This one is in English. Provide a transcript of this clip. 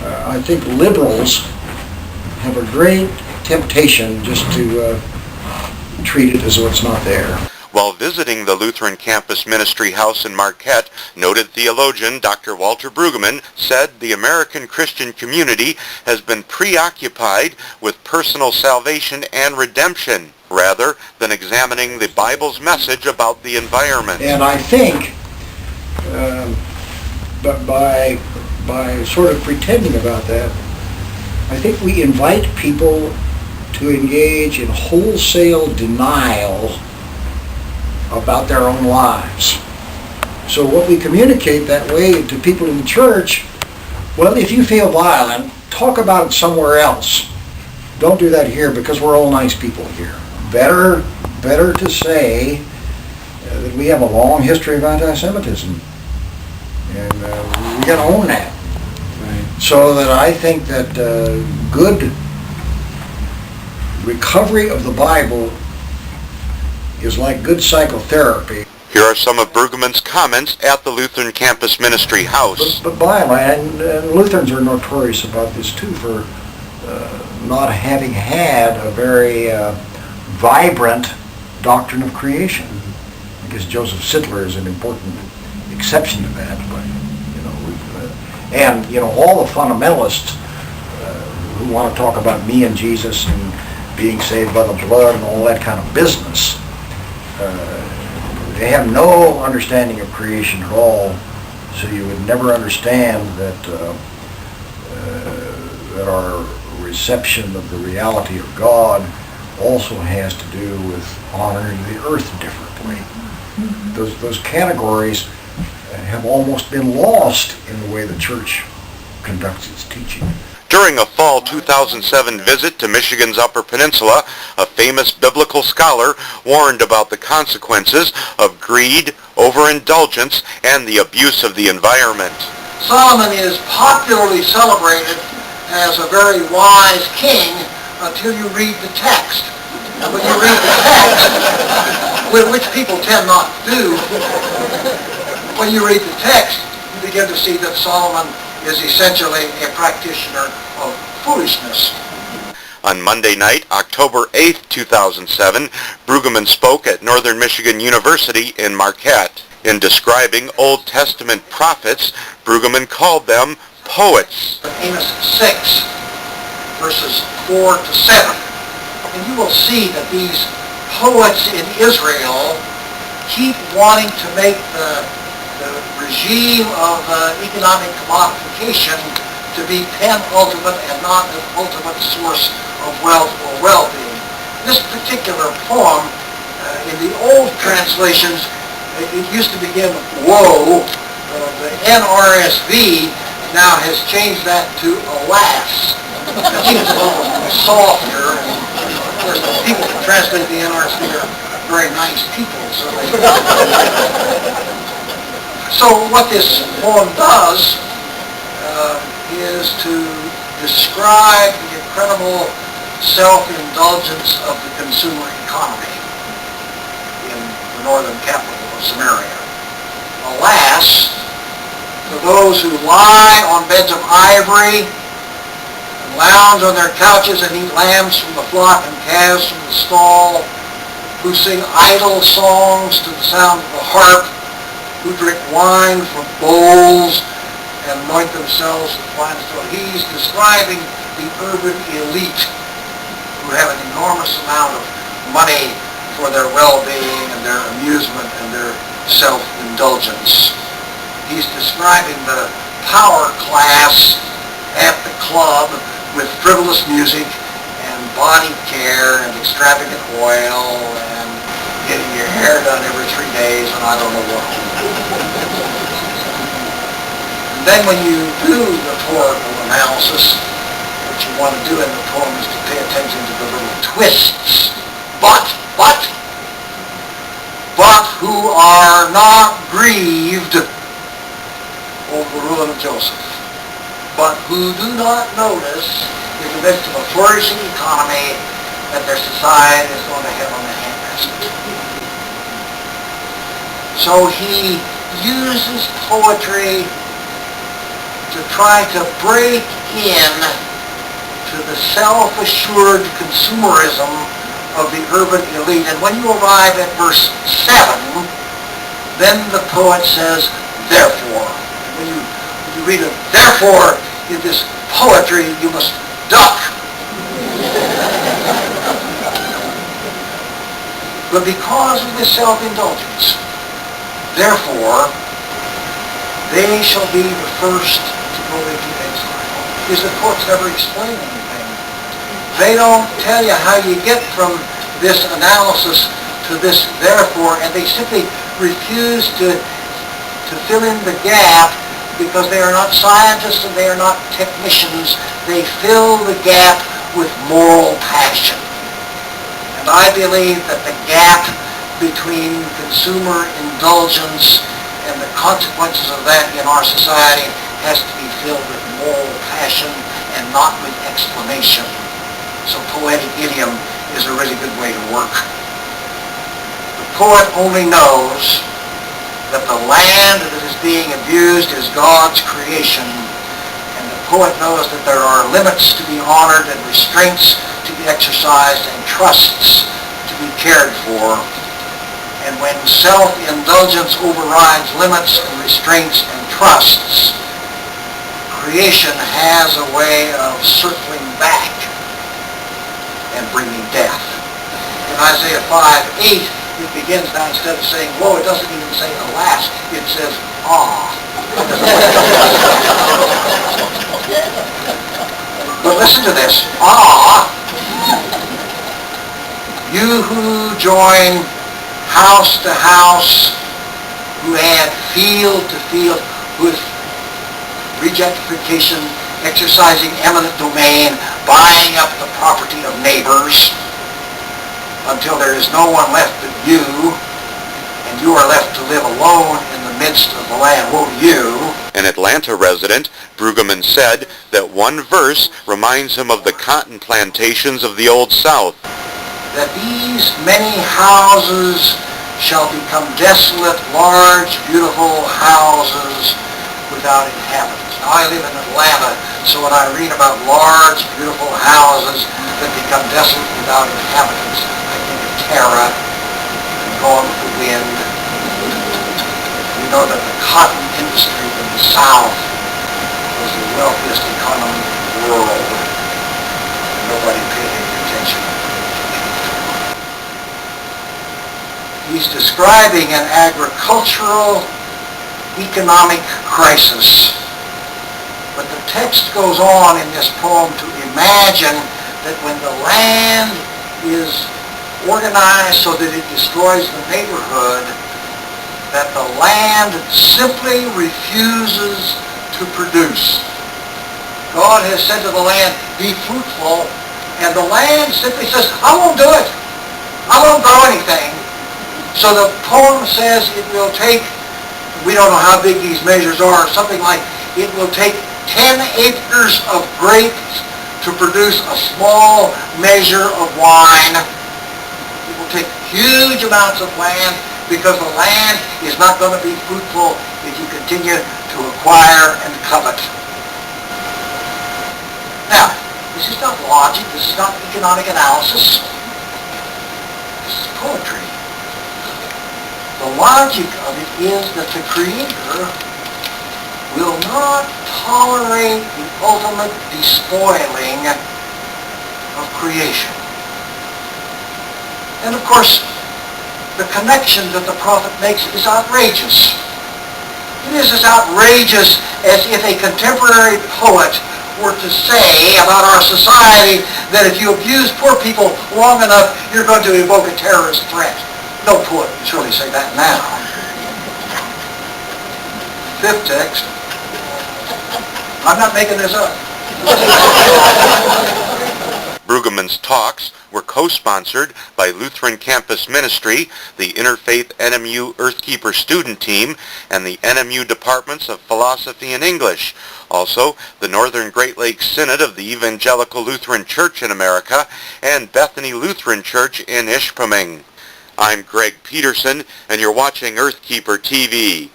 I think liberals have a great temptation just to treat it as though it's not there. While visiting the Lutheran Campus Ministry house in Marquette, noted theologian Dr. Walter Brueggemann said the American Christian community has been preoccupied with personal salvation and redemption rather than examining the Bible's message about the environment. And I think but by sort of pretending about that, I think we invite people to engage in wholesale denial about their own lives. So what we communicate that way to people in the church, well, if you feel violent, talk about it somewhere else. Don't do that here because we're all nice people here. Better to say that we have a long history of antisemitism. And we got to own that. Right. So that I think that good recovery of the Bible is like good psychotherapy. Here are some of Brueggemann's comments at the Lutheran Campus Ministry house. But by and Lutherans are notorious about this too, for not having had a very vibrant doctrine of creation. I guess Joseph Sittler is an important exception to that, but all the fundamentalists who want to talk about me and Jesus and being saved by the blood and all that kind of business, they have no understanding of creation at all. So you would never understand that that our reception of the reality of God also has to do with honoring the earth differently. Those categories have almost been lost in the way the church conducts its teaching. During a fall 2007 visit to Michigan's Upper Peninsula, a famous biblical scholar warned about the consequences of greed, overindulgence, and the abuse of the environment. Solomon is popularly celebrated as a very wise king until you read the text. And when you read the text, which people tend not to do, when you read the text, you begin to see that Solomon is essentially a practitioner of foolishness. On Monday night, October 8, 2007, Brueggemann spoke at Northern Michigan University in Marquette. In describing Old Testament prophets, Brueggemann called them poets. Amos 6, verses 4 to 7. And you will see that these poets in Israel keep wanting to make the regime of economic commodification to be penultimate and not the ultimate source of wealth or well-being. This particular poem, in the old translations, it used to begin woe. The NRSV now has changed that to alas. It seems a little softer. Of course, the people who translate the NRSV are very nice people, so what this poem does is to describe the incredible self-indulgence of the consumer economy in the northern capital of Samaria. Alas, for those who lie on beds of ivory, and lounge on their couches and eat lambs from the flock and calves from the stall, who sing idle songs to the sound of the harp, who drink wine from bowls and anoint themselves with wine. So he's describing the urban elite who have an enormous amount of money for their well-being and their amusement and their self-indulgence. He's describing the power class at the club with frivolous music and body care and extravagant oil and getting your hair done every 3 days and I don't know what. And then when you do rhetorical analysis, what you want to do in the poem is to pay attention to the little twists. But who are not grieved over the ruin of Joseph, but who do not notice in the midst of a flourishing economy that their society is going to hell in a handbasket. So he uses poetry to try to break in to the self-assured consumerism of the urban elite. And when you arrive at verse 7, then the poet says, therefore. When you read it, therefore, in this poetry, you must duck. But because of this self-indulgence, therefore, they shall be the first to go into exile. Because the courts never explain anything. They don't tell you how you get from this analysis to this therefore, and they simply refuse to fill in the gap because they are not scientists and they are not technicians. They fill the gap with moral passion. And I believe that the gap between consumer indulgence and the consequences of that in our society has to be filled with moral passion and not with explanation. So poetic idiom is a really good way to work. The poet only knows that the land that is being abused is God's creation, and the poet knows that there are limits to be honored and restraints to be exercised and trusts to be cared for. And when self-indulgence overrides limits and restraints and trusts, creation has a way of circling back and bringing death. In Isaiah 5:8, it begins now, instead of saying, woe, it doesn't even say alas, it says, ah. But listen to this. Ah, you who join house to house, who add field to field, who is rejectification, exercising eminent domain, buying up the property of neighbors, until there is no one left but you, and you are left to live alone in the midst of the land. Woe to you. An Atlanta resident, Brueggemann, said that one verse reminds him of the cotton plantations of the Old South. That these many houses shall become desolate, large, beautiful houses without inhabitants. Now, I live in Atlanta, so when I read about large, beautiful houses that become desolate without inhabitants, I think of Tara and Gone with the Wind. We know that the cotton industry in the South was the wealthiest economy in the world, and nobody paid any attention. He's describing an agricultural economic crisis. But the text goes on in this poem to imagine that when the land is organized so that it destroys the neighborhood, that the land simply refuses to produce. God has said to the land, be fruitful, and the land simply says, I won't do it. I won't grow anything. So the poem says it will take, we don't know how big these measures are, something like it will take 10 acres of grapes to produce a small measure of wine. It will take huge amounts of land because the land is not going to be fruitful if you continue to acquire and covet. Now, this is not logic, this is not economic analysis, this is poetry. The logic of it is that the Creator will not tolerate the ultimate despoiling of creation. And of course, the connection that the prophet makes is outrageous. It is as outrageous as if a contemporary poet were to say about our society that if you abuse poor people long enough, you're going to evoke a terrorist threat. No poet would surely say that now. Fifth text. I'm not making this up. Brueggemann's talks were co-sponsored by Lutheran Campus Ministry, the Interfaith NMU Earthkeeper student team, and the NMU Departments of Philosophy and English. Also, the Northern Great Lakes Synod of the Evangelical Lutheran Church in America and Bethany Lutheran Church in Ishpeming. I'm Greg Peterson, and you're watching Earthkeeper TV.